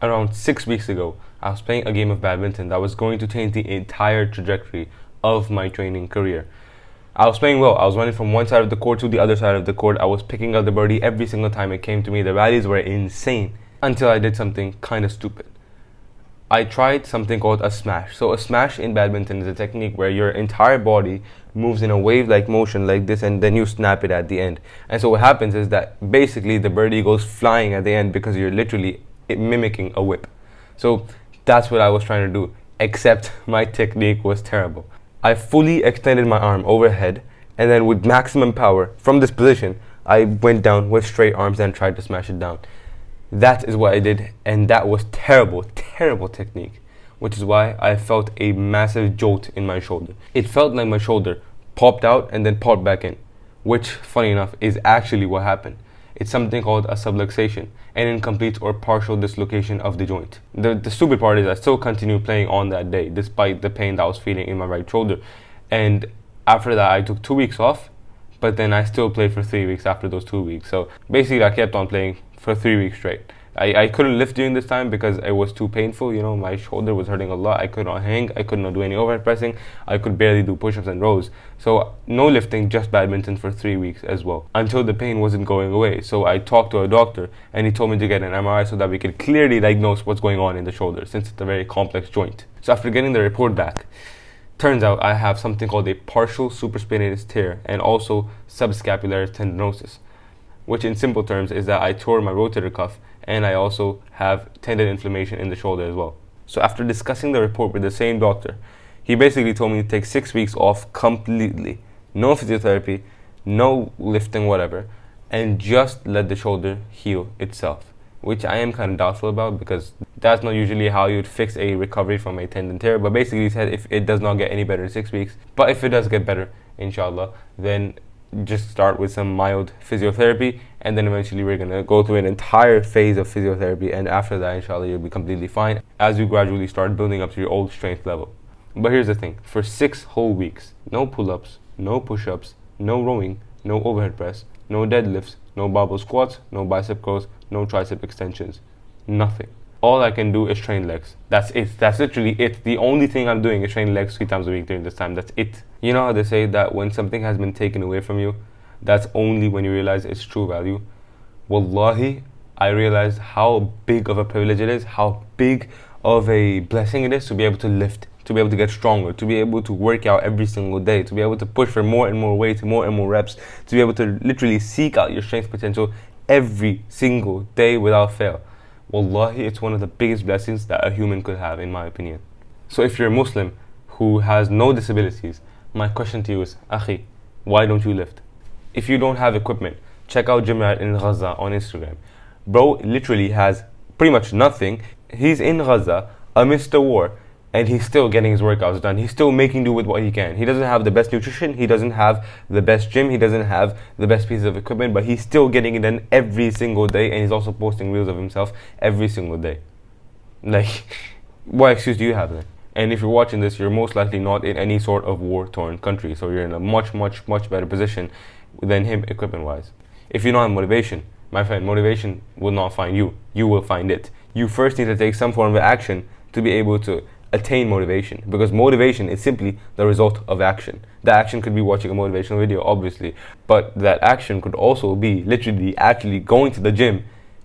Around 6 weeks ago, I was playing a game of badminton that was going to change the entire trajectory of my training career. I was playing well. I was running from one side of the court to the other side of the court. I was picking up the birdie every single time it came to me. The rallies were insane until I did something kind of stupid. I tried something called a smash. So a smash in badminton is a technique where your entire body moves in a wave-like motion like this, and then you snap it at the end. And so what happens is that basically the birdie goes flying at the end because you're literally mimicking a whip. So that's what I was trying to do, except my technique was terrible. I fully extended my arm overhead, and then with maximum power from this position, I went down with straight arms and tried to smash it down. That is what I did, and that was terrible, terrible technique, which is why I felt a massive jolt in my shoulder. It felt like my shoulder popped out and then popped back in, which, funny enough, is actually what happened. It's something called a subluxation, an incomplete or partial dislocation of the joint. The stupid part is I still continued playing on that day, despite the pain that I was feeling in my right shoulder. And after that, I took 2 weeks off, but then I still played for 3 weeks after those 2 weeks. So basically, I kept on playing for 3 weeks straight. I couldn't lift during this time because it was too painful. You know, my shoulder was hurting a lot. I could not hang. I could not do any overhead pressing. I could barely do push-ups and rows. So no lifting, just badminton for 3 weeks as well, until the pain wasn't going away. So I talked to a doctor, and he told me to get an MRI so that we could clearly diagnose what's going on in the shoulder, since it's a very complex joint. So after getting the report back, turns out I have something called a partial supraspinatus tear and also subscapular tendinosis, which in simple terms is that I tore my rotator cuff, and I also have tendon inflammation in the shoulder as well. So after discussing the report with the same doctor, he basically told me to take 6 weeks off completely. No physiotherapy, no lifting, whatever, and just let the shoulder heal itself, which I am kind of doubtful about because that's not usually how you'd fix a recovery from a tendon tear. But basically he said if it does not get any better in 6 weeks, but if it does get better, inshallah, then just start with some mild physiotherapy, and then eventually we're going to go through an entire phase of physiotherapy, and after that, inshallah, you'll be completely fine as you gradually start building up to your old strength level. But here's the thing, for 6 whole weeks, no pull-ups, no push-ups, no rowing, no overhead press, no deadlifts, no barbell squats, no bicep curls, no tricep extensions, nothing. All I can do is train legs. That's it. That's literally it. The only thing I'm doing is train legs 3 times a week during this time. That's it. You know how they say that when something has been taken away from you, that's only when you realize its true value? Wallahi, I realized how big of a privilege it is, how big of a blessing it is to be able to lift, to be able to get stronger, to be able to work out every single day, to be able to push for more and more weight, more and more reps, to be able to literally seek out your strength potential every single day without fail. Wallahi, it's one of the biggest blessings that a human could have, in my opinion. So if you're a Muslim who has no disabilities, my question to you is, Akhi, why don't you lift? If you don't have equipment, check out Gym Rat in Gaza on Instagram. Bro literally has pretty much nothing. He's in Gaza amidst the war, and he's still getting his workouts done. He's still making do with what he can. He doesn't have the best nutrition, he doesn't have the best gym, he doesn't have the best pieces of equipment, but he's still getting it done every single day, and he's also posting reels of himself every single day. Like, what excuse do you have then? And if you're watching this, you're most likely not in any sort of war-torn country, so you're in a much, much, much better position than him equipment-wise. If you don't have motivation, my friend, motivation will not find you. You will find it. You first need to take some form of action to be able to attain motivation, because motivation is simply the result of action. The action could be watching a motivational video, obviously, but that action could also be literally actually going to the gym,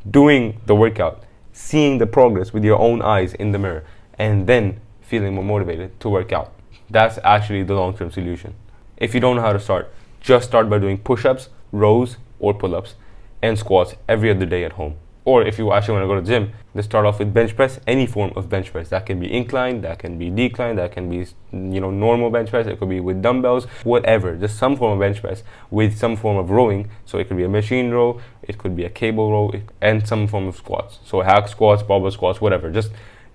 doing the workout, seeing the progress with your own eyes in the mirror, and then feeling more motivated to work out. That's actually the long-term solution. If you don't know how to start, just start by doing push-ups, rows, or pull-ups, and squats every other day at home. Or if you actually want to go to the gym, just start off with bench press, any form of bench press. That can be incline, that can be decline, that can be, normal bench press. It could be with dumbbells, whatever. Just some form of bench press with some form of rowing. So it could be a machine row, it could be a cable row, and some form of squats. So hack squats, barbell squats, whatever. Just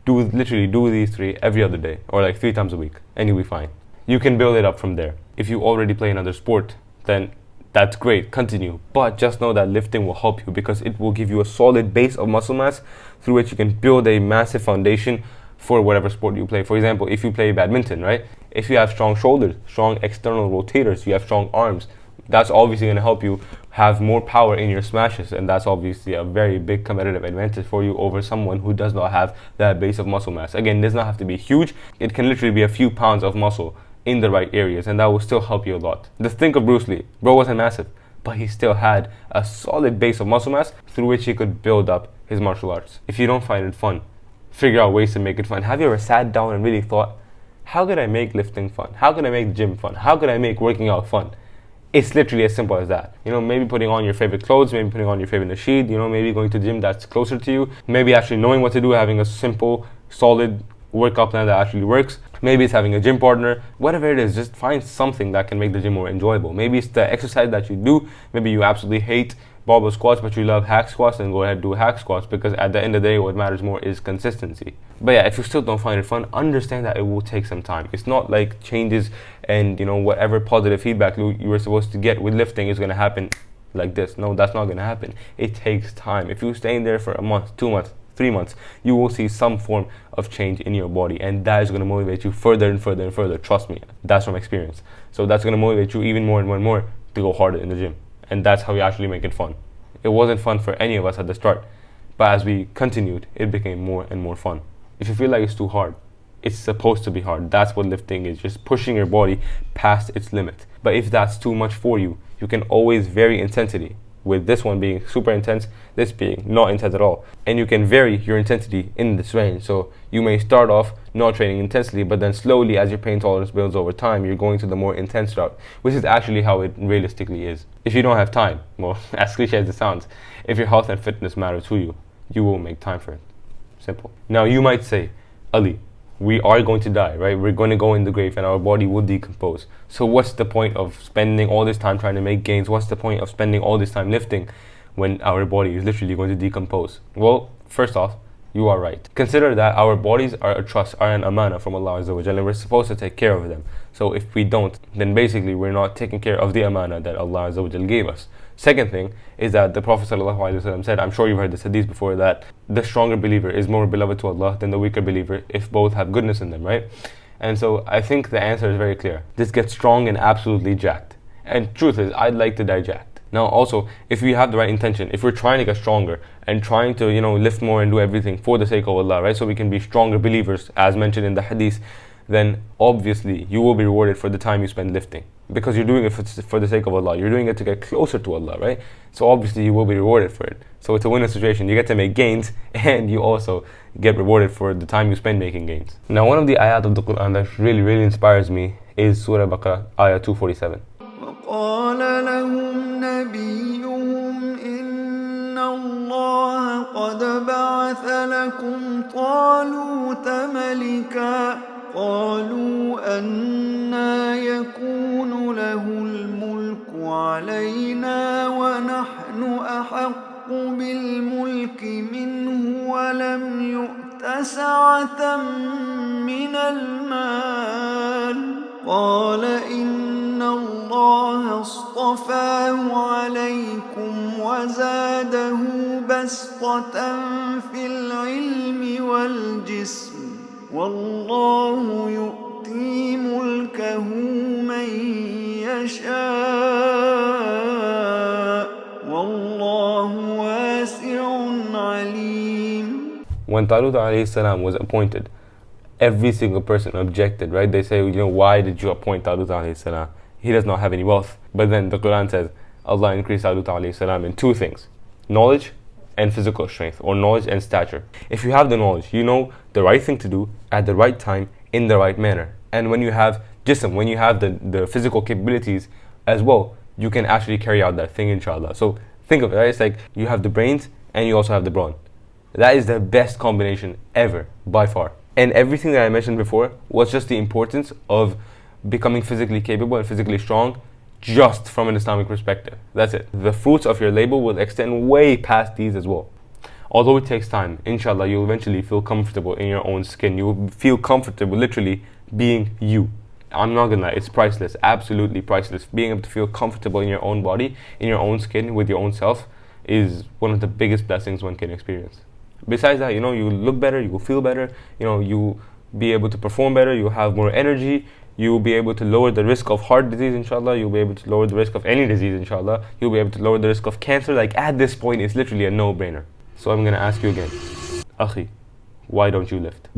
literally do these 3 every other day, or like 3 times a week, and you'll be fine. You can build it up from there. If you already play another sport, then that's great, continue. But just know that lifting will help you because it will give you a solid base of muscle mass through which you can build a massive foundation for whatever sport you play. For example, if you play badminton, right? If you have strong shoulders, strong external rotators, you have strong arms, that's obviously going to help you have more power in your smashes, and that's obviously a very big competitive advantage for you over someone who does not have that base of muscle mass. Again, it does not have to be huge. It can literally be a few pounds of muscle in the right areas, and that will still help you a lot. Just think of Bruce Lee. Bro wasn't massive, but he still had a solid base of muscle mass through which he could build up his martial arts. If you don't find it fun, figure out ways to make it fun. Have you ever sat down and really thought, how could I make lifting fun? How could I make gym fun? How could I make working out fun? It's literally as simple as that. Maybe putting on your favorite clothes, maybe putting on your favorite nasheed, maybe going to the gym that's closer to you, maybe actually knowing what to do, having a simple, solid workout plan that actually works. Maybe it's having a gym partner. Whatever it is, just find something that can make the gym more enjoyable. Maybe it's the exercise that you do. Maybe you absolutely hate barbell squats, but you love hack squats, and go ahead and do hack squats, because at the end of the day, what matters more is consistency. But yeah, if you still don't find it fun, understand that it will take some time. It's not like changes and whatever positive feedback you were supposed to get with lifting is going to happen like this. No, that's not going to happen. It takes time. If you stay in there for a month, 2 months, 3 months, you will see some form of change in your body, and that is going to motivate you further and further and further. Trust me, that's from experience. So that's going to motivate you even more and more and more to go harder in the gym. And that's how you actually make it fun. It wasn't fun for any of us at the start, but as we continued, it became more and more fun. If you feel like it's too hard, it's supposed to be hard. That's what lifting is, just pushing your body past its limit. But if that's too much for you, you can always vary intensity, with this one being super intense, this being not intense at all. And you can vary your intensity in this range. So you may start off not training intensely, but then slowly, as your pain tolerance builds over time, you're going to the more intense route, which is actually how it realistically is. If you don't have time, well, as cliche as it sounds, if your health and fitness matter to you, you will make time for it. Simple. Now you might say, Ali, we are going to die, right? We're going to go in the grave and our body will decompose. So what's the point of spending all this time trying to make gains? What's the point of spending all this time lifting when our body is literally going to decompose? Well, first off, you are right. Consider that our bodies are a trust, are an amana from Allah Azza wa Jalla, and we're supposed to take care of them. So if we don't, then basically we're not taking care of the amana that Allah Azza wa Jalla gave us. Second thing is that the Prophet ﷺ said, I'm sure you've heard this hadith before, that the stronger believer is more beloved to Allah than the weaker believer if both have goodness in them, right? And so I think the answer is very clear. Just get strong and absolutely jacked. And truth is, I'd like to die jacked. Now also, if we have the right intention, if we're trying to get stronger and trying to, lift more and do everything for the sake of Allah, right? So we can be stronger believers, as mentioned in the hadith, then obviously you will be rewarded for the time you spend lifting. Because you're doing it for the sake of Allah. You're doing it to get closer to Allah, right? So obviously you will be rewarded for it. So it's a win-win situation. You get to make gains and you also get rewarded for the time you spend making gains. Now one of the ayat of the Quran that really, really inspires me is Surah Baqarah, ayah 247. وقال لهم نبيهم إن الله قد بعث لكم طالوت ملكا قالوا أنى يكون له الملك علينا ونحن أحق بالملك منه ولم يؤت سعة من المال قال إن الله اصطفاه عليكم وزاده بسطة في العلم والجسم والله يؤتي ملكه من يشاء والله واسع عليم. When Talut alayhi salam was appointed, every single person objected, right? They say, why did you appoint Talut alayhi salam? He does not have any wealth. But then the Quran says, Allah increased Talut alayhi salam in two things: knowledge and physical strength, or knowledge and stature. If you have the knowledge, you know the right thing to do at the right time in the right manner. And when you have jism, when you have the physical capabilities as well, you can actually carry out that thing, inshallah. So think of it, right? It's like you have the brains and you also have the brawn. That is the best combination ever, by far. And everything that I mentioned before was just the importance of becoming physically capable and physically strong, just from an Islamic perspective. That's it. The fruits of your labor will extend way past these as well. Although it takes time, inshallah, you'll eventually feel comfortable in your own skin. You'll feel comfortable literally being you. I'm not gonna lie, it's priceless, absolutely priceless. Being able to feel comfortable in your own body, in your own skin, with your own self, is one of the biggest blessings one can experience. Besides that, you look better, you will feel better, you'll be able to perform better, you'll have more energy, You will be able to lower the risk of heart disease, inshallah. You'll be able to lower the risk of any disease, inshallah. You'll be able to lower the risk of cancer. Like, at this point, it's literally a no-brainer. So I'm going to ask you again. Akhi, why don't you lift?